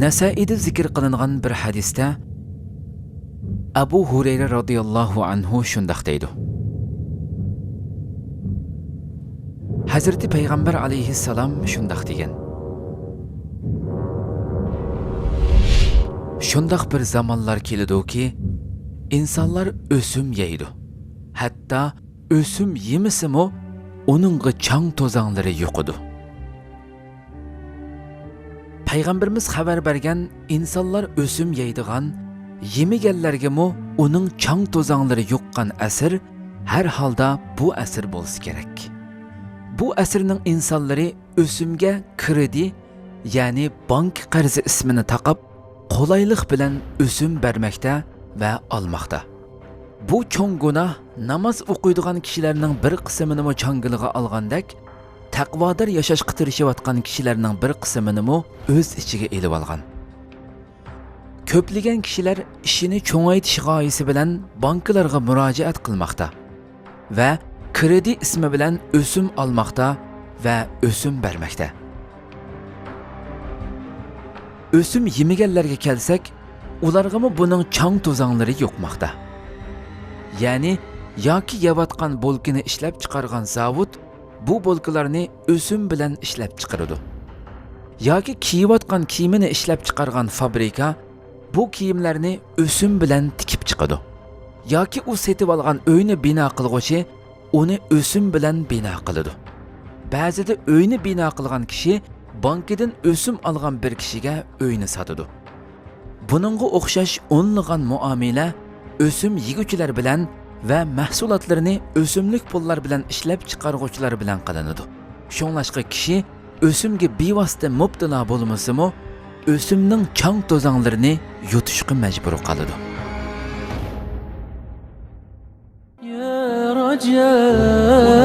Nasaida zikr qilingan bir hadisda Abu Hurayra radhiyallohu anhu shundoq deydi. Hazreti Payg'ambar alayhissalom shundoq degan. Shundoq bir zamonlar keladi-ki, insonlar o'sim yeydi. Hatto o'sim yemisimi, uningga chang to'zonlari yo'qidi. Payg'ambarimiz xabar bergan insonlar o'sim yeydigan, yemiganlarga-mu uning chang to'zonlari yo'qqan asr har holda bu asr bo'lsa kerak. Bu asrning insonlari o'simga kredi, ya'ni bank qarzi ismini taqib, qolaylik bilan o'sim bermoqda va olmoqda. Bu cho'ng gunoh namoz o'qiydigan kishilarning bir qismini mo changiliga olgandek, taqvodor yashashga tirishayotgan kishilarning bir qismini mo o'z ichiga elib olgan. Ko'plagan kishilar ishini cho'ngaytish g'oyasi bilan banklarga murojaat qilmoqda va kredi ismi bilan o'sim olmoqda va o'sim bermoqda. O'sim yemaganlarga kelsak, ularga buning chang to'zonlari yo'qmoqda. Ya'ni yoki yeyotgan bolkini ishlab chiqargan zavod bu bolkalarni o'sim bilan ishlab chiqaradi. Yoki kiyayotgan kiyimini ishlab chiqargan fabrika bu kiyimlarni o'sim bilan tikib chiqadi. Yoki u setib olgan uyni bino qilg'uchi uni o'sim bilan bino qiladi. Ba'zida uyni bino qilgan kishi bankidan o'sim olgan bir kishiga uyni sotadi. Buningga o'xshash o'nligan muomala o'sim yiguvchilar bilan va mahsulotlarni o'simlik pullar bilan ishlab chiqaruvchilar bilan qilinadi. Shunlashqa kishi o'simga bevosita mubtalo bo'lmasa-mu, o'simning chang to'zonlarini yutishga majbur qiladi. Ya rajal